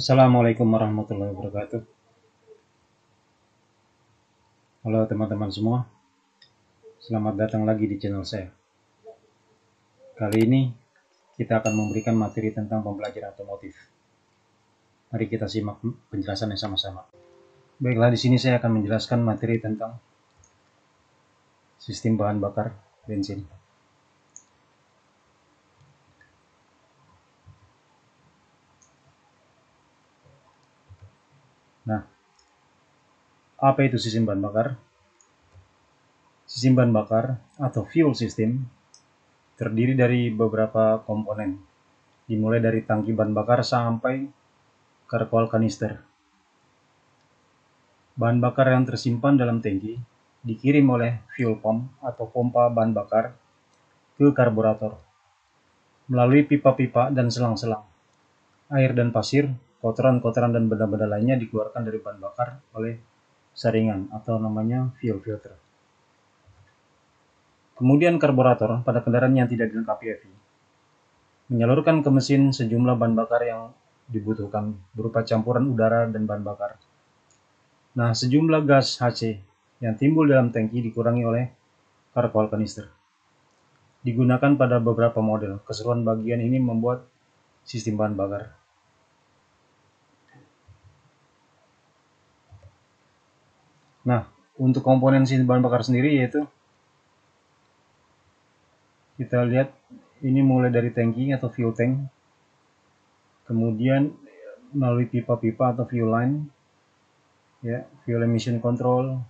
Assalamualaikum warahmatullahi wabarakatuh. Halo teman-teman semua, selamat datang lagi di channel saya. Kali ini kita akan memberikan materi tentang pembelajaran otomotif. Mari kita simak penjelasannya sama-sama. Baiklah, di sini saya akan menjelaskan materi tentang sistem bahan bakar bensin. Nah, apa itu sistem bahan bakar? Sistem bahan bakar atau fuel system terdiri dari beberapa komponen, dimulai dari tangki bahan bakar sampai karkol kanister. Bahan bakar yang tersimpan dalam tangki dikirim oleh fuel pump atau pompa bahan bakar ke karburator melalui pipa-pipa dan selang-selang. Air dan pasir, kotoran-kotoran dan benda-benda lainnya dikeluarkan dari bahan bakar oleh saringan atau namanya fuel filter. Kemudian karburator pada kendaraan yang tidak dilengkapi EV menyalurkan ke mesin sejumlah bahan bakar yang dibutuhkan berupa campuran udara dan bahan bakar. Nah, sejumlah gas HC yang timbul dalam tangki dikurangi oleh karkol kanister. Digunakan pada beberapa model. Keseluruhan bagian ini membuat sistem bahan bakar. Nah, untuk komponen sistem bahan bakar sendiri yaitu kita lihat ini mulai dari tangki atau fuel tank, kemudian melalui pipa-pipa atau fuel line, ya, fuel emission control,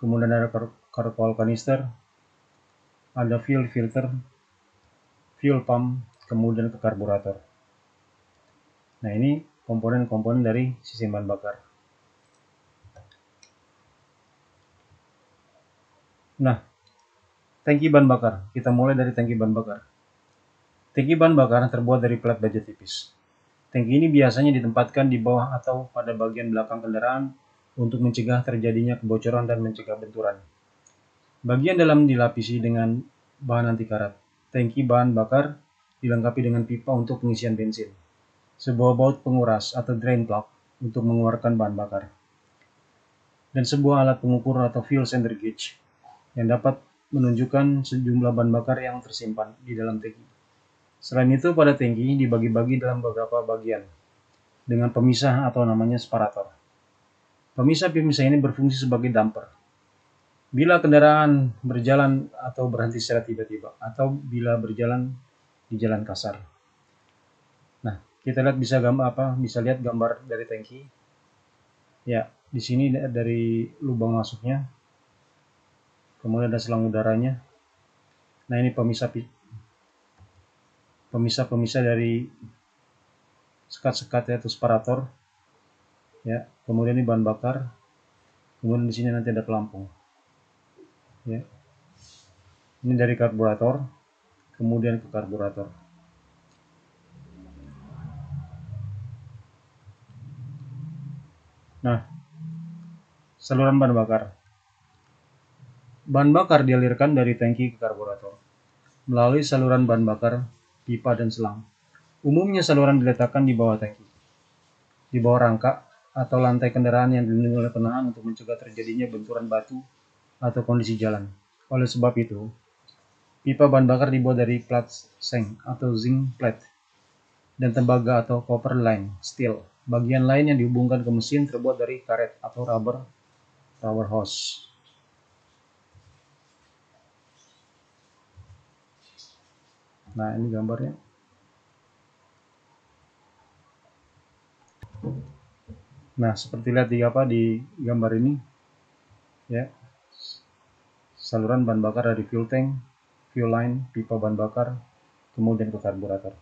kemudian ada karkol kanister, ada fuel filter, fuel pump, kemudian ke karburator. Nah, ini komponen-komponen dari sistem bahan bakar. Nah, tangki bahan bakar. Kita mulai dari tangki bahan bakar. Tangki bahan bakar terbuat dari plat baja tipis. Tangki ini biasanya ditempatkan di bawah atau pada bagian belakang kendaraan untuk mencegah terjadinya kebocoran dan mencegah benturan. Bagian dalam dilapisi dengan bahan anti karat. Tangki bahan bakar dilengkapi dengan pipa untuk pengisian bensin, sebuah baut penguras atau drain plug untuk mengeluarkan bahan bakar, dan sebuah alat pengukur atau fuel cylinder gauge yang dapat menunjukkan sejumlah bahan bakar yang tersimpan di dalam tangki. Selain itu, pada tangki dibagi-bagi dalam beberapa bagian dengan pemisah atau namanya separator. Pemisah-pemisah ini berfungsi sebagai damper. Bila kendaraan berjalan atau berhenti secara tiba-tiba, atau bila berjalan di jalan kasar. Nah, kita lihat bisa lihat gambar dari tangki. Ya, di sini dari lubang masuknya. Kemudian ada selang udaranya. Nah, ini pemisah dari sekat-sekat atau separator. Ya, kemudian ini bahan bakar. Kemudian di sini nanti ada pelampung. Ya. Ini dari karburator, kemudian ke karburator. Nah, saluran bahan bakar. Bahan bakar dialirkan dari tangki ke karburator melalui saluran bahan bakar, pipa, dan selang. Umumnya saluran diletakkan di bawah tangki, di bawah rangka atau lantai kendaraan yang dilindungi oleh penahan untuk mencegah terjadinya benturan batu atau kondisi jalan. Oleh sebab itu, pipa bahan bakar dibuat dari plat seng atau zinc plate dan tembaga atau copper line steel. Bagian lain yang dihubungkan ke mesin terbuat dari karet atau rubber hose. Nah, ini gambarnya. Nah, seperti lihat di gambar ini, ya, saluran bahan bakar dari fuel tank, fuel line, pipa bahan bakar, kemudian ke karburator.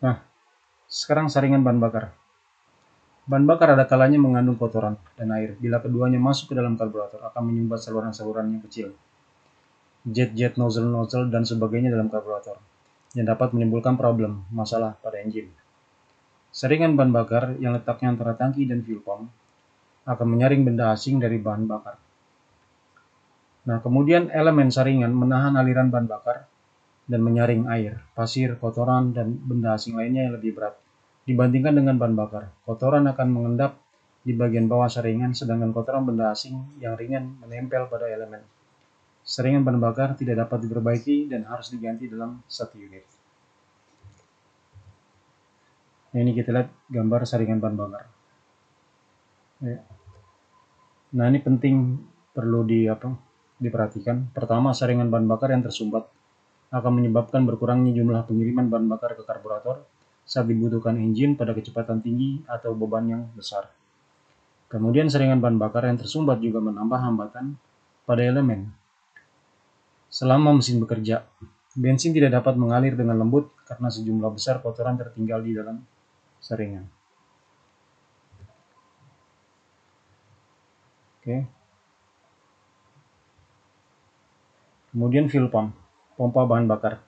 Nah, sekarang saringan bahan bakar. Bahan bakar ada kalanya mengandung kotoran dan air. Bila keduanya masuk ke dalam karburator, akan menyumbat saluran-saluran yang kecil, jet-jet, nozzle, dan sebagainya dalam karburator, yang dapat menimbulkan masalah pada engine. Saringan bahan bakar yang letaknya antara tangki dan fuel pump akan menyaring benda asing dari bahan bakar. Nah, kemudian elemen saringan menahan aliran bahan bakar dan menyaring air, pasir, kotoran, dan benda asing lainnya yang lebih berat. Dibandingkan dengan ban bakar, kotoran akan mengendap di bagian bawah saringan, sedangkan kotoran benda asing yang ringan menempel pada elemen. Saringan ban bakar tidak dapat diperbaiki dan harus diganti dalam 1 unit. Nah, ini kita lihat gambar saringan ban bakar. Nah, ini penting, perlu diperhatikan. Pertama, saringan ban bakar yang tersumbat akan menyebabkan berkurangnya jumlah pengiriman bahan bakar ke karburator saat dibutuhkan engine pada kecepatan tinggi atau beban yang besar. Kemudian saringan bahan bakar yang tersumbat juga menambah hambatan pada elemen. Selama mesin bekerja, bensin tidak dapat mengalir dengan lembut karena sejumlah besar kotoran tertinggal di dalam saringan. Oke. Kemudian fuel pump, pompa bahan bakar.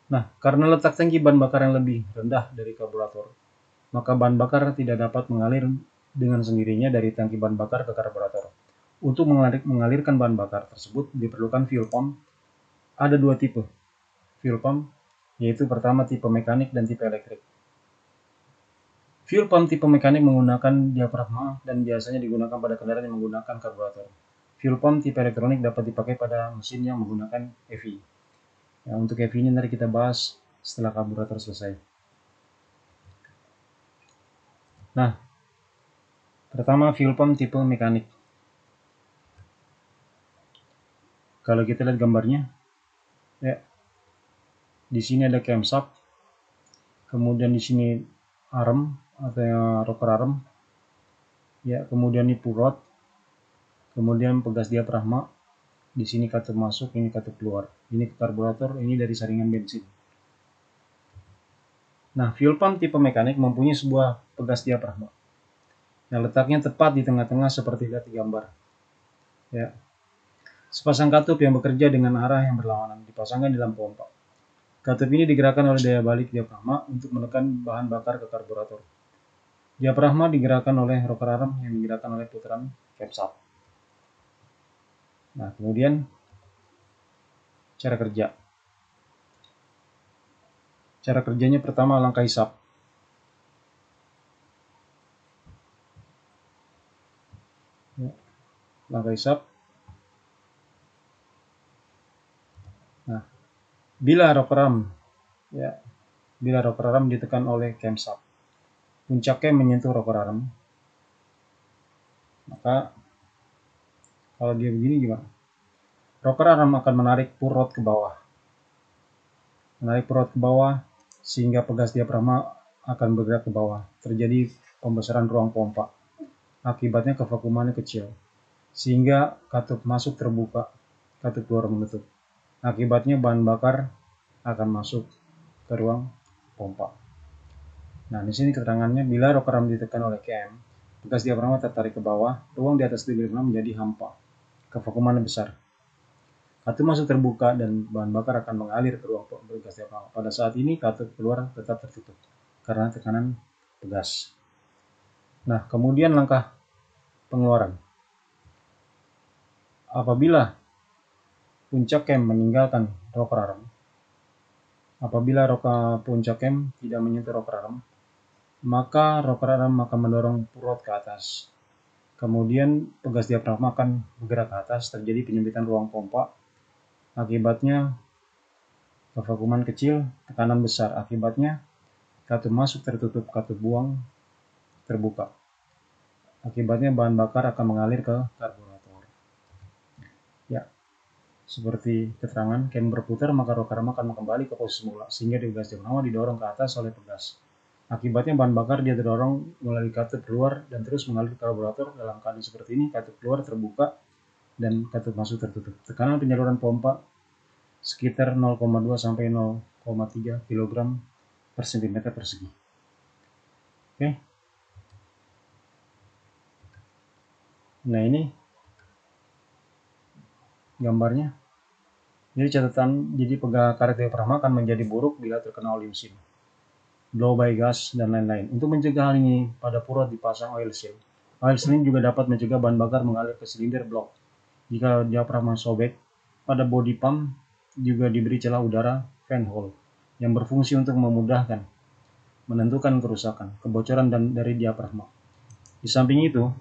Nah, karena letak tangki bahan bakar yang lebih rendah dari karburator, maka bahan bakar tidak dapat mengalir dengan sendirinya dari tangki bahan bakar ke karburator. Untuk mengalirkan bahan bakar tersebut diperlukan fuel pump. Ada 2 tipe fuel pump, yaitu pertama tipe mekanik dan tipe elektrik. Fuel pump tipe mekanik menggunakan diafragma dan biasanya digunakan pada kendaraan yang menggunakan karburator. Fuel pump tipe elektronik dapat dipakai pada mesin yang menggunakan EV. Ya, untuk EV ini nanti kita bahas setelah karburator selesai. Nah, pertama fuel pump tipe mekanik. Kalau kita lihat gambarnya, ya, di sini ada camshaft, kemudian di sini arm atau rocker arm, ya, kemudian ini pull rod, kemudian pegas diafragma, di sini katup masuk, ini katup keluar, ini karburator, ini dari saringan bensin. Nah, fuel pump tipe mekanik mempunyai sebuah pegas diafragma yang letaknya tepat di tengah-tengah seperti lihat di gambar. Ya. Sepasang katup yang bekerja dengan arah yang berlawanan dipasangkan di dalam pompa. Katup ini digerakkan oleh daya balik diafragma untuk menekan bahan bakar ke karburator. Diafragma digerakkan oleh rocker arm yang digerakkan oleh putaran camshaft. Nah, kemudian cara kerja. Cara kerjanya pertama langkah hisap. Ya, langkah hisap. Nah, bila rocker arm ditekan oleh camshaft, puncak cam menyentuh rocker arm, maka kalau dia begini gimana? Rocker arm akan menarik pull rod ke bawah. Menarik pull rod ke bawah sehingga pegas diafragma akan bergerak ke bawah. Terjadi pembesaran ruang pompa. Akibatnya kevakumannya kecil. Sehingga katup masuk terbuka, katup keluar menutup. Akibatnya bahan bakar akan masuk ke ruang pompa. Nah, di sini keterangannya, bila rocker arm ditekan oleh cam, pegas diafragma tertarik ke bawah, ruang di atas diafragma menjadi hampa. Kevakumannya besar. Katup masuk terbuka dan bahan bakar akan mengalir ke ruang pegas diafragma. Pada saat ini katup keluar tetap tertutup karena tekanan pegas. Nah, kemudian langkah pengeluaran. Apabila puncak cam meninggalkan rocker arm, apabila puncak cam tidak menyentuh rocker arm, maka rocker arm akan mendorong pull rod ke atas. Kemudian pegas diafragma akan bergerak ke atas, terjadi penyempitan ruang pompa. Akibatnya kevakuman kecil, tekanan besar. Akibatnya katup masuk tertutup, katup buang terbuka. Akibatnya bahan bakar akan mengalir ke karburator. Ya, seperti keterangan, cam berputar maka rocker arm akan kembali ke posisi semula sehingga pegas diafragma didorong ke atas oleh pegas. Akibatnya bahan bakar dia terdorong melalui katup keluar dan terus mengalir ke karburator. Dalam keadaan seperti ini, katup keluar terbuka dan katup masuk tertutup. Tekanan penyaluran pompa sekitar 0,2 sampai 0,3 kg per cm persegi. Oke. Nah, ini gambarnya. Jadi catatan, jadi karet diafragma akan menjadi buruk bila terkena oli mesin, blow by gas, dan lain-lain. Untuk mencegah hal ini, pada pull rod dipasang oil seal. Oil seal ini juga dapat mencegah bahan bakar mengalir ke silinder blok. Jika diafragma sobek, pada body pump juga diberi celah udara fan hole yang berfungsi untuk memudahkan menentukan kerusakan, kebocoran dari diafragma. Di samping itu,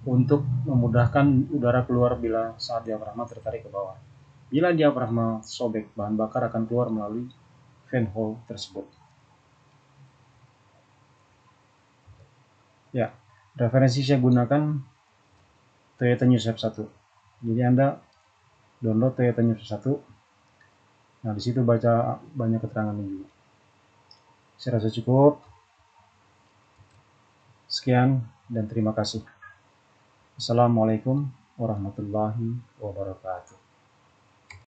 untuk memudahkan udara keluar bila saat diafragma tertarik ke bawah. Bila diafragma sobek, bahan bakar akan keluar melalui fan hole tersebut. Ya, referensi saya gunakan Toyota News App 1. Jadi Anda download Toyota News 1. Nah, di situ baca banyak keterangan juga. Saya rasa cukup. Sekian dan terima kasih. Assalamualaikum warahmatullahi wabarakatuh.